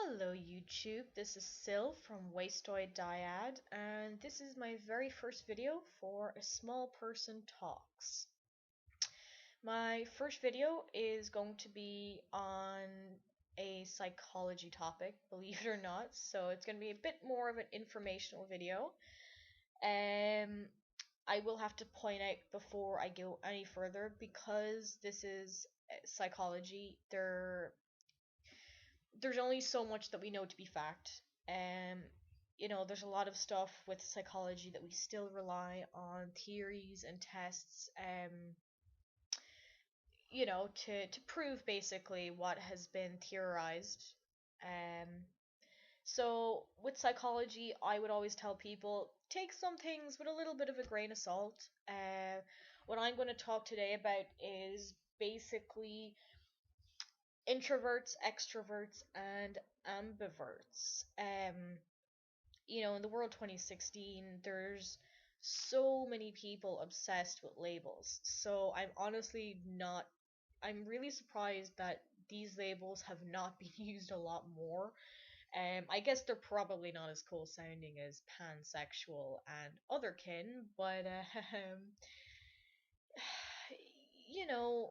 Hello YouTube, this is Sil from Wastoid Dyad, and this is my very first video for A Small Person Talks. My first video is going to be on a psychology topic, believe it or not, so it's going to be a bit more of an informational video. I will have to point out before I go any further, because this is psychology, there's only so much that we know to be fact. Um, there's a lot of stuff with psychology that we still rely on theories and tests, to prove basically what has been theorized. Um, so with psychology, I would always tell people take some things with a little bit of a grain of salt. What I'm going to talk today about is basically introverts, extroverts, and ambiverts. In the world 2016, there's so many people obsessed with labels. So I'm really surprised that these labels have not been used a lot more. I guess they're probably not as cool sounding as pansexual and otherkin, but you know,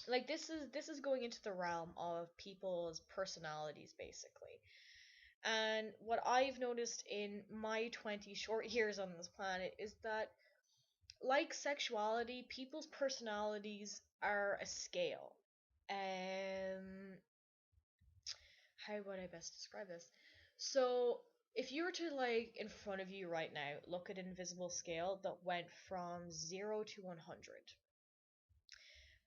like this is going into the realm of people's personalities basically. And what I've noticed in my 20 short years on this planet is that, like sexuality, people's personalities are a scale. Um, how would I best describe this? So, if you were to, like, in front of you right now, look at an invisible scale that went from 0 to 100,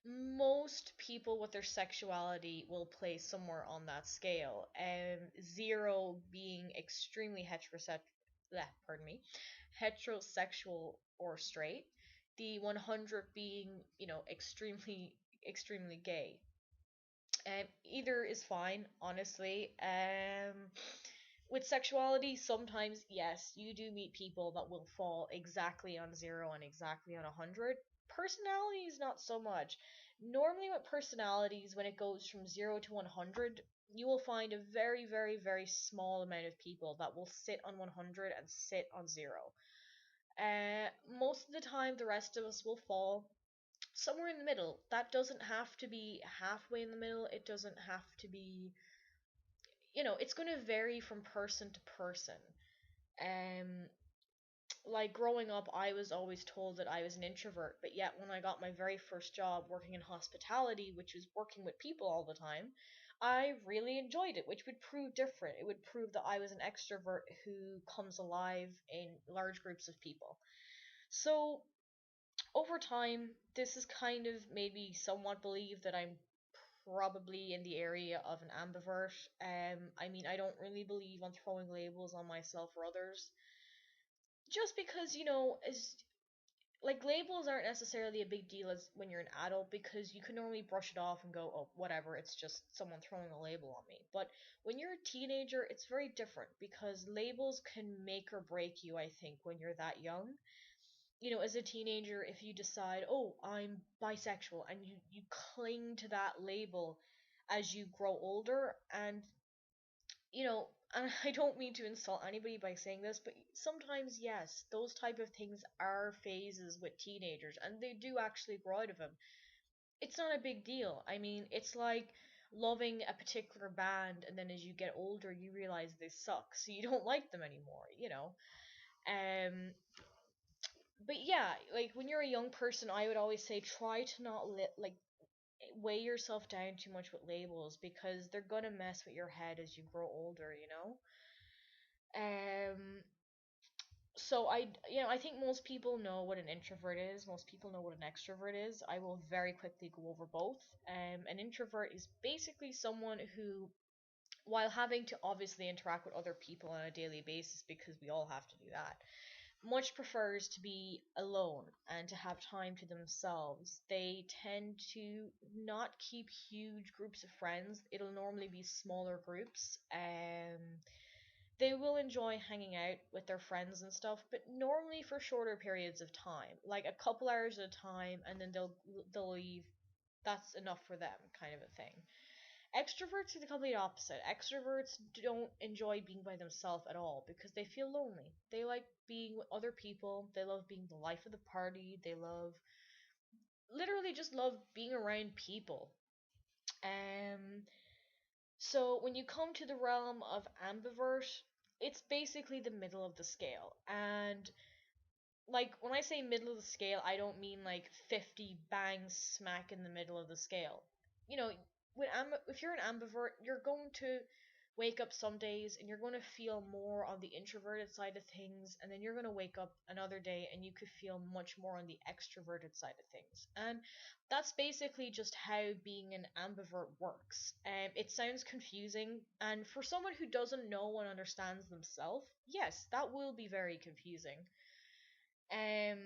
most people with their sexuality will place somewhere on that scale. 0 being extremely heterosexual or straight. The 100 being, extremely gay. Either is fine, honestly. With sexuality, sometimes, yes, you do meet people that will fall exactly on 0 and exactly on 100. Personalities, not so much. Normally, with personalities, when it goes from 0 to 100, you will find a very, very, very small amount of people that will sit on 100 and sit on 0. Most of the time, the rest of us will fall somewhere in the middle. That doesn't have to be halfway in the middle. It doesn't have to be, it's going to vary from person to person. Um, like growing up, I was always told that I was an introvert, but yet when I got my very first job working in hospitality, which was working with people all the time, I really enjoyed it, which would prove different. It would prove that I was an extrovert who comes alive in large groups of people. So over time, this has kind of made me somewhat believe that I'm probably in the area of an ambivert. I don't really believe on throwing labels on myself or others, just because as like labels aren't necessarily a big deal as when you're an adult, because you can normally brush it off and go, oh, whatever, it's just someone throwing a label on me. But when you're a teenager, it's very different, because labels can make or break you, I think, when you're that young. As a teenager, if you decide, oh, I'm bisexual, and you cling to that label as you grow older, and and I don't mean to insult anybody by saying this, but sometimes, yes, those type of things are phases with teenagers, and they do actually grow out of them. It's not a big deal. I mean, it's like loving a particular band, and then as you get older, you realize they suck, so you don't like them anymore. Um, but yeah, like when you're a young person, I would always say try to not weigh yourself down too much with labels, because they're gonna mess with your head as you grow older. Um, so I think most people know what an introvert is. Most people know what an extrovert is. I will very quickly go over both. An introvert is basically someone who, while having to obviously interact with other people on a daily basis, because we all have to do that, much prefers to be alone and to have time to themselves. They tend to not keep huge groups of friends. It'll normally be smaller groups. They will enjoy hanging out with their friends and stuff, but normally for shorter periods of time, like a couple hours at a time, and then they'll leave. That's enough for them, kind of a thing. extroverts are the complete opposite. Extroverts don't enjoy being by themselves at all because they feel lonely. They like being with other people. They love being the life of the party. They love literally just love being around people. Um so when you come to the realm of ambivert, it's basically the middle of the scale. And like when I say middle of the scale, I don't mean like 50 bangs smack in the middle of the scale. You know, if you're an ambivert, you're going to wake up some days and you're going to feel more on the introverted side of things, and then you're going to wake up another day and you could feel much more on the extroverted side of things. And that's basically just how being an ambivert works. It sounds confusing, and for someone who doesn't know and understands themselves, yes, that will be very confusing. Um,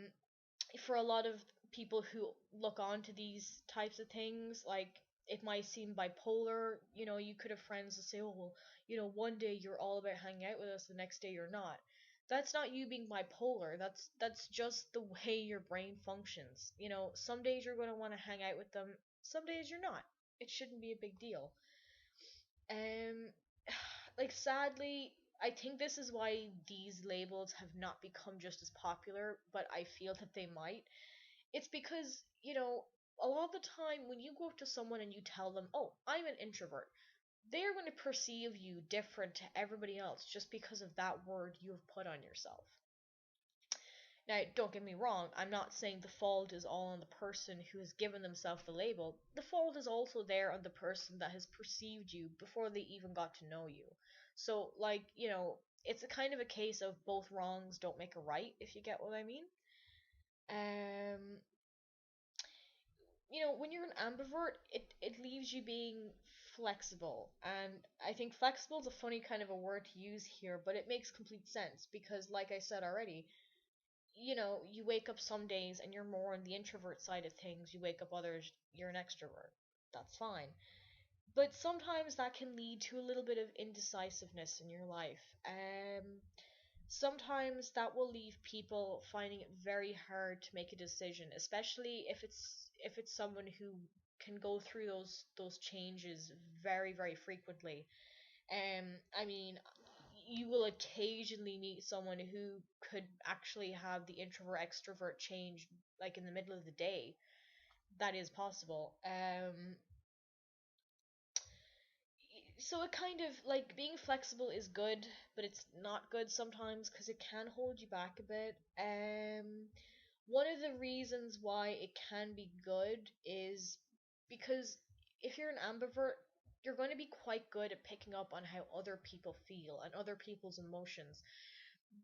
for a lot of people who look on to these types of things, like it might seem bipolar. You know, you could have friends that say, "Oh, well, one day you're all about hanging out with us, the next day you're not." That's not you being bipolar. That's just the way your brain functions. You know, some days you're going to want to hang out with them, some days you're not. It shouldn't be a big deal. Um, like sadly, I think this is why these labels have not become just as popular, but I feel that they might. It's because, a lot of the time when you go up to someone and you tell them, "Oh, I'm an introvert," they're going to perceive you different to everybody else just because of that word you've put on yourself. Now, don't get me wrong, I'm not saying the fault is all on the person who has given themselves the label. The fault is also there on the person that has perceived you before they even got to know you. So, like, it's a kind of a case of both wrongs don't make a right, if you get what I mean. Um, when you're an ambivert, it leaves you being flexible. And I think flexible is a funny kind of a word to use here, but it makes complete sense because, like I said already, you wake up some days and you're more on the introvert side of things, you wake up others, you're an extrovert. That's fine. But sometimes that can lead to a little bit of indecisiveness in your life. Sometimes that will leave people finding it very hard to make a decision, especially if it's someone who can go through those changes very, very frequently. I mean, you will occasionally meet someone who could actually have the introvert extrovert change like in the middle of the day. That is possible. So it kind of like being flexible is good, but it's not good sometimes because it can hold you back a bit. One of the reasons why it can be good is because if you're an ambivert, you're going to be quite good at picking up on how other people feel and other people's emotions.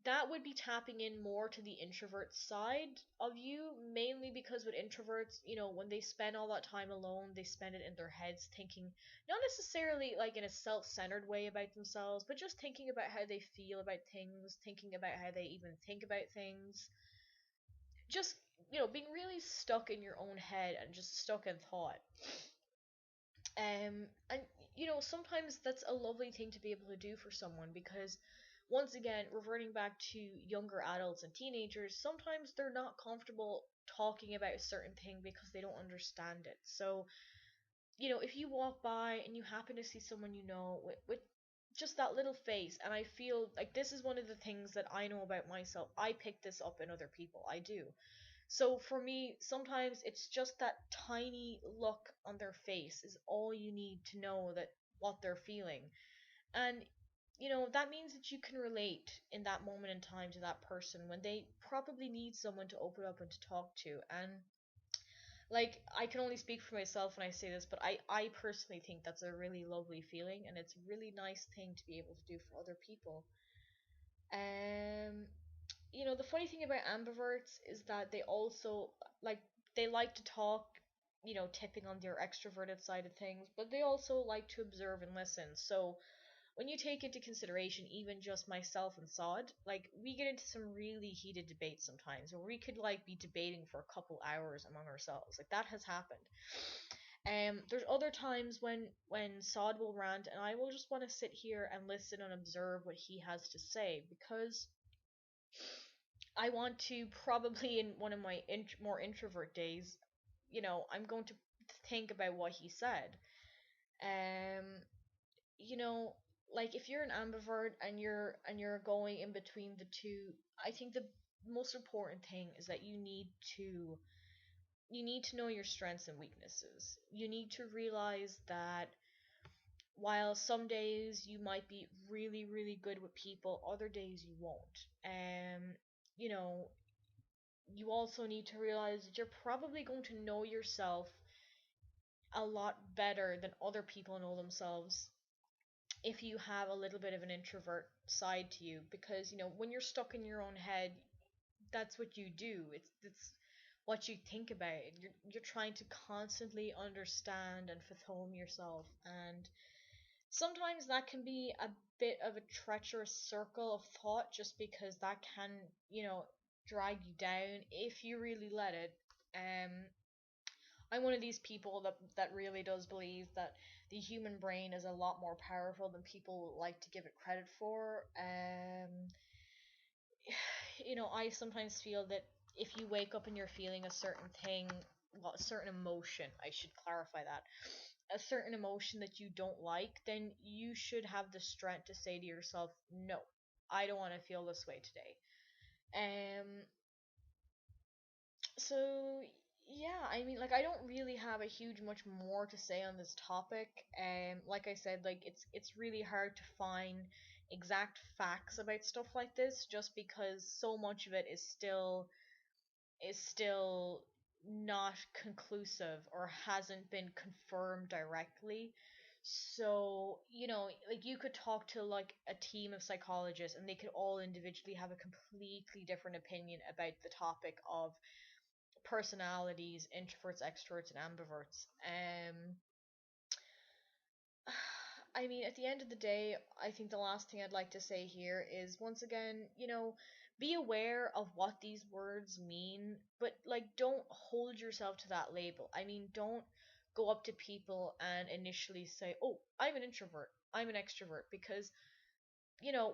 That would be tapping in more to the introvert side of you, mainly because with introverts, when they spend all that time alone, they spend it in their heads thinking, not necessarily like in a self-centered way about themselves, but just thinking about how they feel about things, thinking about how they even think about things. Just, being really stuck in your own head and just stuck in thought. And sometimes that's a lovely thing to be able to do for someone because, once again, reverting back to younger adults and teenagers, sometimes they're not comfortable talking about a certain thing because they don't understand it. So, if you walk by and you happen to see someone with just that little face, and I feel like this is one of the things that I know about myself, I pick this up in other people. I do. So for me, sometimes it's just that tiny look on their face is all you need to know that what they're feeling. And that means that you can relate in that moment in time to that person when they probably need someone to open up and to talk to. And like I can only speak for myself when I say this, but I personally think that's a really lovely feeling and it's a really nice thing to be able to do for other people. Um the funny thing about ambiverts is that they also like they like to talk, tipping on their extroverted side of things, but they also like to observe and listen. So when you take into consideration even just myself and Sod, like we get into some really heated debates sometimes where we could like be debating for a couple hours among ourselves. Like that has happened. There's other times when Sod will rant and I will just want to sit here and listen and observe what he has to say because I want to probably in one of my more introvert days, I'm going to think about what he said. you know, like if you're an ambivert and you're going in between the two, I think the most important thing is that you need to know your strengths and weaknesses. You need to realize that while some days you might be really, really good with people, other days you won't. You know, you also need to realize that you're probably going to know yourself a lot better than other people know themselves if you have a little bit of an introvert side to you, because when you're stuck in your own head, that's what you do. It's what you think about. You're trying to constantly understand and fathom yourself, and sometimes that can be a bit of a treacherous circle of thought, just because that can, drag you down if you really let it. Um, I'm one of these people that really does believe that the human brain is a lot more powerful than people like to give it credit for. I sometimes feel that if you wake up and you're feeling a certain thing, well, a certain emotion, I should clarify that, a certain emotion that you don't like, then you should have the strength to say to yourself, no, I don't want to feel this way today. Um, so yeah, I mean, like, I don't really have a huge much more to say on this topic. Like I said, like it's really hard to find exact facts about stuff like this, just because so much of it is still not conclusive or hasn't been confirmed directly. So, like, you could talk to like a team of psychologists and they could all individually have a completely different opinion about the topic of personalities, introverts, extroverts, and ambiverts. I mean, at the end of the day, I think the last thing I'd like to say here is, once again, be aware of what these words mean, but like, don't hold yourself to that label. I mean, don't go up to people and initially say, "Oh, I'm an introvert, I'm an extrovert," because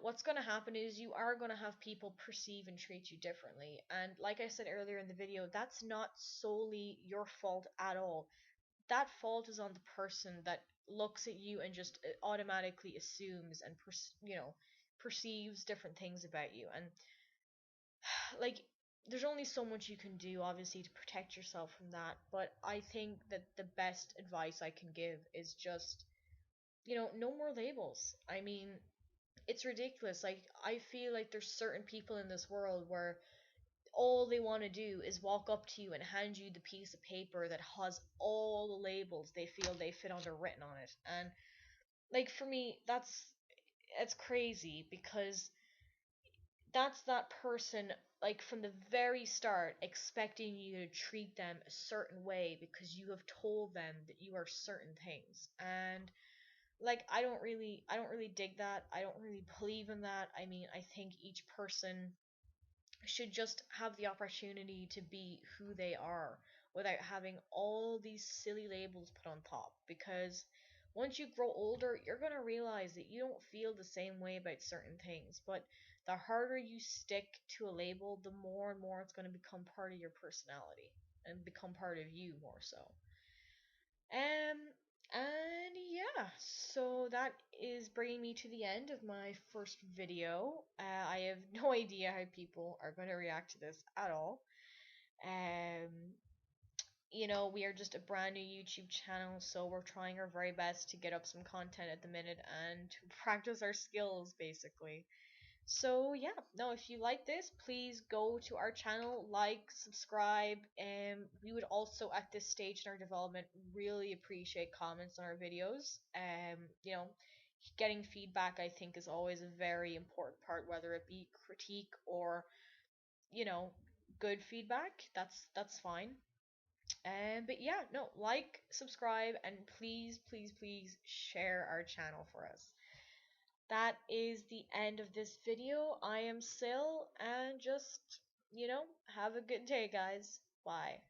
what's going to happen is you are going to have people perceive and treat you differently. And like I said earlier in the video, that's not solely your fault at all. That fault is on the person that looks at you and just automatically assumes and perceives different things about you. And like, there's only so much you can do, obviously, to protect yourself from that. But I think that the best advice I can give is just, no more labels. I mean, it's ridiculous. Like, I feel like there's certain people in this world where all they want to do is walk up to you and hand you the piece of paper that has all the labels they feel they fit under written on it. And like, for me, that's crazy, because that's that person, like, from the very start, expecting you to treat them a certain way because you have told them that you are certain things. And like, I don't really dig that. I don't really believe in that. I mean, I think each person should just have the opportunity to be who they are without having all these silly labels put on top, because once you grow older, you're going to realize that you don't feel the same way about certain things, but the harder you stick to a label, the more and more it's going to become part of your personality and become part of you more so. Um, and yeah, so that is bringing me to the end of my first video. I have no idea how people are going to react to this at all. Um, we are just a brand new YouTube channel, so we're trying our very best to get up some content at the minute and to practice our skills, basically. So yeah, no, if you like this, please go to our channel, like, subscribe, and we would also, at this stage in our development, really appreciate comments on our videos. Getting feedback, I think, is always a very important part, whether it be critique or, you know, good feedback. That's fine. But yeah, no, like, subscribe, and please, please, please share our channel for us. That is the end of this video. I am Sil, and just, have a good day, guys. Bye.